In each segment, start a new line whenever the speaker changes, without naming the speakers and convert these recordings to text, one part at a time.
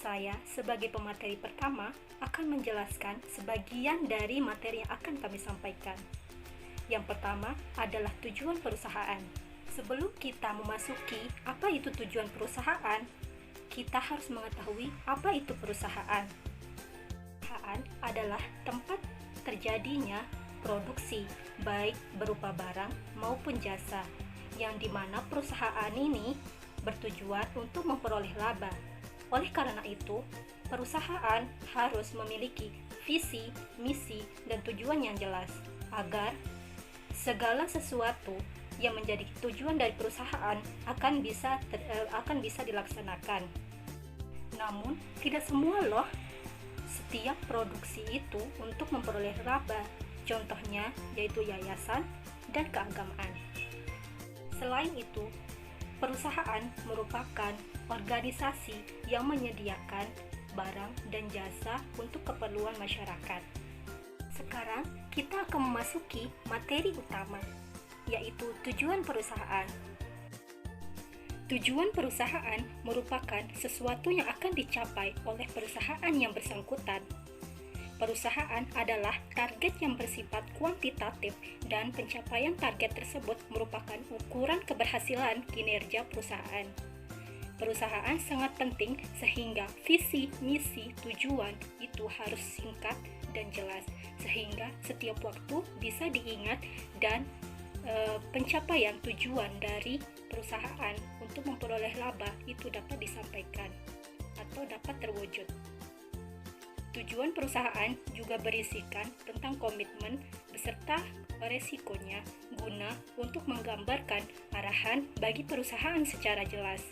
Saya sebagai pemateri pertama akan menjelaskan sebagian dari materi yang akan kami sampaikan. Yang pertama adalah tujuan perusahaan. Sebelum kita memasuki apa itu tujuan perusahaan, kita harus mengetahui apa itu perusahaan. Perusahaan adalah tempat terjadinya produksi, baik berupa barang maupun jasa, yang dimana perusahaan ini bertujuan untuk memperoleh laba. Oleh karena itu, perusahaan harus memiliki visi, misi, dan tujuan yang jelas agar segala sesuatu yang menjadi tujuan dari perusahaan akan bisa dilaksanakan. Namun, tidak semua loh. Setiap produksi itu untuk memperoleh laba. Contohnya yaitu yayasan dan keagamaan. Selain itu, perusahaan merupakan organisasi yang menyediakan barang dan jasa untuk keperluan masyarakat. Sekarang kita akan memasuki materi utama, yaitu tujuan perusahaan. Tujuan perusahaan merupakan sesuatu yang akan dicapai oleh perusahaan yang bersangkutan. Perusahaan adalah target yang bersifat kuantitatif dan pencapaian target tersebut merupakan ukuran keberhasilan kinerja perusahaan. Perusahaan sangat penting sehingga visi, misi, tujuan itu harus singkat dan jelas sehingga setiap waktu bisa diingat dan pencapaian tujuan dari perusahaan untuk memperoleh laba itu dapat disampaikan atau dapat terwujud. Tujuan perusahaan juga berisikan tentang komitmen beserta resikonya guna untuk menggambarkan arahan bagi perusahaan secara jelas.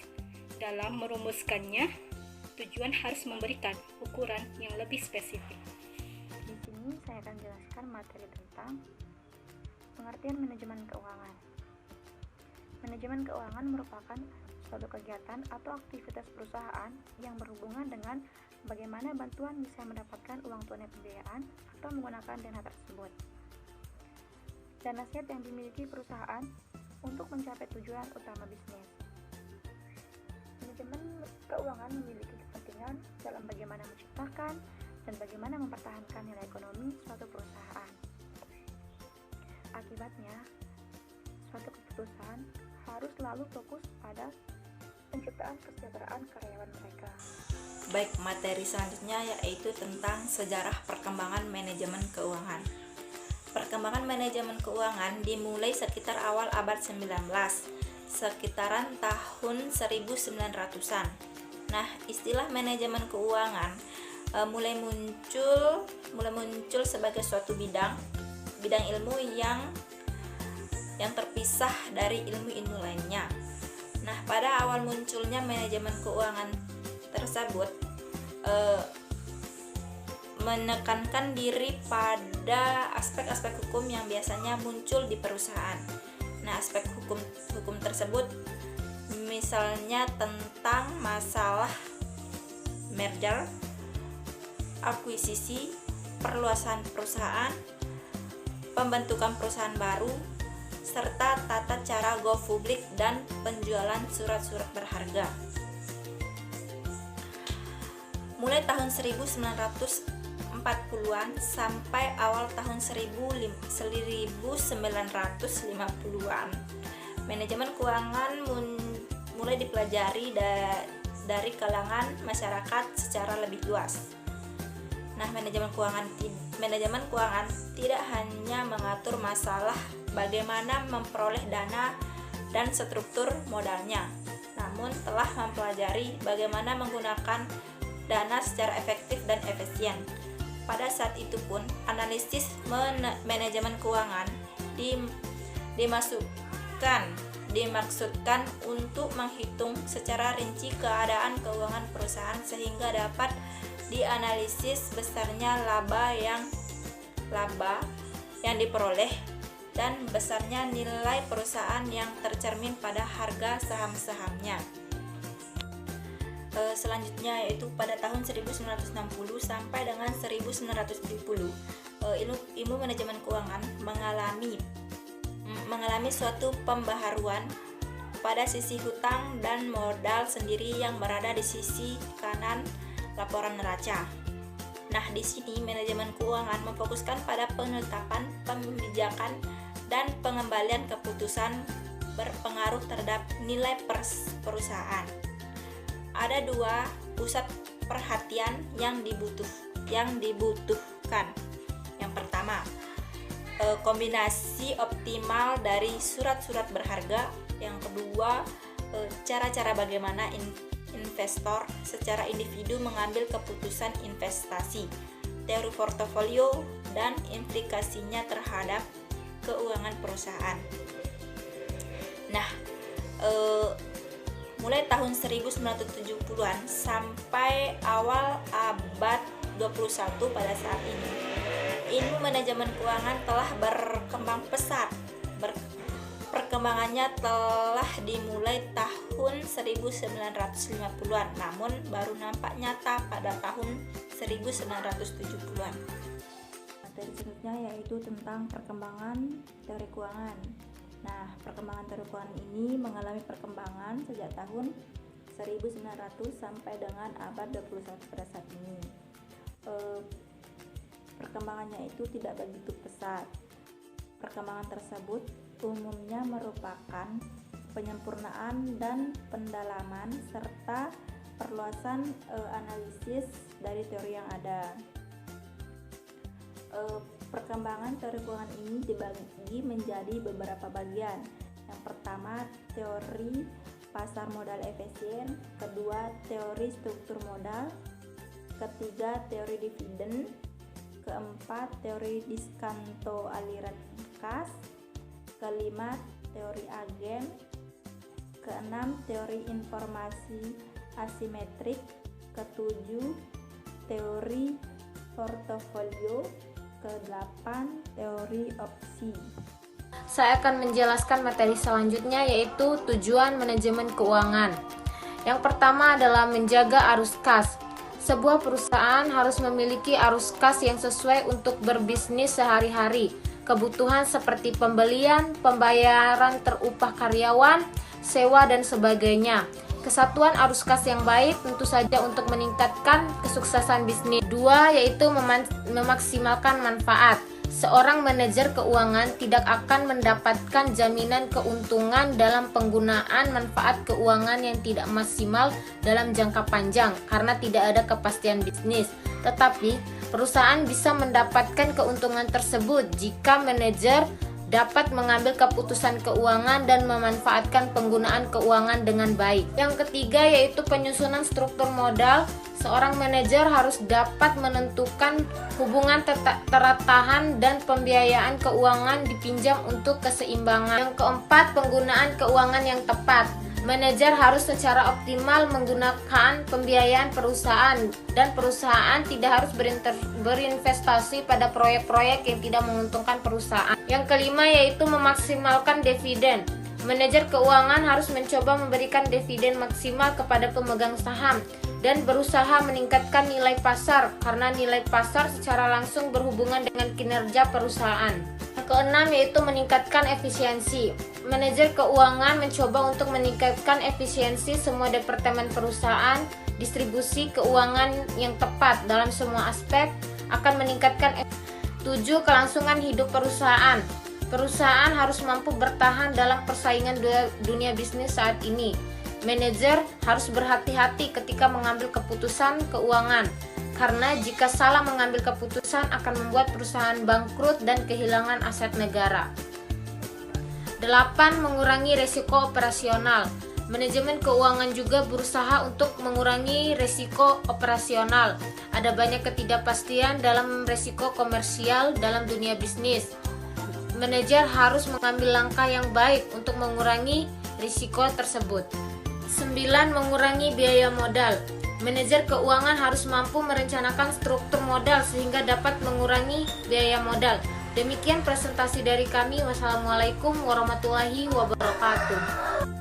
Dalam merumuskannya, tujuan harus memberikan ukuran yang lebih spesifik.
Di sini saya akan jelaskan materi tentang pengertian manajemen keuangan. Manajemen keuangan merupakan suatu kegiatan atau aktivitas perusahaan yang berhubungan dengan bagaimana bantuan bisa mendapatkan uang tunai pembiayaan atau menggunakan dana tersebut. Dan nasihat yang dimiliki perusahaan untuk mencapai tujuan utama bisnis. Manajemen keuangan memiliki kepentingan dalam bagaimana menciptakan dan bagaimana mempertahankan nilai ekonomi suatu perusahaan. Akibatnya, suatu keputusan harus selalu fokus pada penciptaan kesejahteraan karyawan mereka.
Baik, materi selanjutnya yaitu tentang sejarah perkembangan manajemen keuangan. Perkembangan manajemen keuangan dimulai sekitar awal abad 19, sekitaran tahun 1900-an. Nah, istilah manajemen keuangan mulai muncul sebagai suatu bidang ilmu yang terpisah dari ilmu-ilmu lainnya. Nah, pada awal munculnya manajemen keuangan tersebut menekankan diri pada aspek-aspek hukum yang biasanya muncul di perusahaan. Nah, aspek hukum tersebut misalnya tentang masalah merger, akuisisi, perluasan perusahaan, pembentukan perusahaan baru, serta tata cara go public dan penjualan surat-surat berharga. Mulai tahun 1940-an sampai awal tahun 1950-an, manajemen keuangan mulai dipelajari dari kalangan masyarakat secara lebih luas. Nah, manajemen keuangan tidak hanya mengatur masalah bagaimana memperoleh dana dan struktur modalnya, namun telah mempelajari bagaimana menggunakan dana secara efektif dan efisien. Pada saat itu pun, analisis manajemen keuangan dimaksudkan untuk menghitung secara rinci keadaan keuangan perusahaan sehingga dapat dianalisis besarnya laba yang diperoleh dan besarnya nilai perusahaan yang tercermin pada harga saham-sahamnya. Selanjutnya yaitu pada tahun 1960 sampai dengan 1970, ilmu manajemen keuangan mengalami suatu pembaharuan pada sisi hutang dan modal sendiri yang berada di sisi kanan laporan neraca. Nah, di sini manajemen keuangan memfokuskan pada penetapan pembijakan dan pengembalian keputusan berpengaruh terhadap nilai perusahaan. Ada 2 pusat perhatian yang dibutuhkan. Yang pertama, kombinasi optimal dari surat-surat berharga. Yang kedua, cara-cara bagaimana investor secara individu mengambil keputusan investasi, teori portofolio, dan implikasinya terhadap keuangan perusahaan. Nah, mulai tahun 1970-an sampai awal abad 21 pada saat ini, ilmu manajemen keuangan telah berkembang pesat. Perkembangannya telah dimulai tahun 1950-an, namun baru nampak nyata pada tahun 1970-an.
Materi selanjutnya yaitu tentang perkembangan teori keuangan. Nah, perkembangan teori keuangan ini mengalami perkembangan sejak tahun 1900 sampai dengan abad 21 pada saat ini. Perkembangannya itu tidak begitu pesat. Perkembangan tersebut umumnya merupakan penyempurnaan dan pendalaman serta perluasan analisis dari teori yang ada. Perkembangan teori keuangan ini dibagi menjadi beberapa bagian. Yang pertama, teori pasar modal efisien, kedua, teori struktur modal, ketiga, teori dividen, keempat, teori diskonto aliran kas, kelima, teori agen, keenam, teori informasi asimetrik, ketujuh, teori portofolio, kedelapan, teori opsi.
Saya akan menjelaskan materi selanjutnya, yaitu tujuan manajemen keuangan. Yang pertama adalah menjaga arus kas. Sebuah perusahaan harus memiliki arus kas yang sesuai untuk berbisnis sehari-hari. Kebutuhan seperti pembelian, pembayaran terupah karyawan, sewa, dan sebagainya. Kesatuan arus kas yang baik tentu saja untuk meningkatkan kesuksesan bisnis. 2, yaitu memaksimalkan manfaat. Seorang manajer keuangan tidak akan mendapatkan jaminan keuntungan dalam penggunaan manfaat keuangan yang tidak maksimal dalam jangka panjang karena tidak ada kepastian bisnis. Tetapi, perusahaan bisa mendapatkan keuntungan tersebut jika manajer dapat mengambil keputusan keuangan dan memanfaatkan penggunaan keuangan dengan baik. Yang ketiga yaitu penyusunan struktur modal. Seorang manajer harus dapat menentukan hubungan tertahan dan pembiayaan keuangan dipinjam untuk keseimbangan. Yang keempat, penggunaan keuangan yang tepat. Manajer harus secara optimal menggunakan pembiayaan perusahaan dan perusahaan tidak harus berinvestasi pada proyek-proyek yang tidak menguntungkan perusahaan. Yang kelima yaitu memaksimalkan dividen. Manajer keuangan harus mencoba memberikan dividen maksimal kepada pemegang saham dan berusaha meningkatkan nilai pasar karena nilai pasar secara langsung berhubungan dengan kinerja perusahaan. Yang keenam yaitu meningkatkan efisiensi. Manajer keuangan mencoba untuk meningkatkan efisiensi semua departemen perusahaan. Distribusi keuangan yang tepat dalam semua aspek akan meningkatkan 7. Kelangsungan hidup perusahaan. Perusahaan harus mampu bertahan dalam persaingan dunia bisnis saat ini. Manajer harus berhati-hati ketika mengambil keputusan keuangan, karena jika salah mengambil keputusan akan membuat perusahaan bangkrut dan kehilangan aset negara. 8. Mengurangi risiko operasional. Manajemen keuangan juga berusaha untuk mengurangi risiko operasional. Ada banyak ketidakpastian dalam risiko komersial dalam dunia bisnis. Manajer harus mengambil langkah yang baik untuk mengurangi risiko tersebut. 9. Mengurangi biaya modal. Manajer keuangan harus mampu merencanakan struktur modal sehingga dapat mengurangi biaya modal. Demikian presentasi dari kami. Wassalamualaikum warahmatullahi wabarakatuh.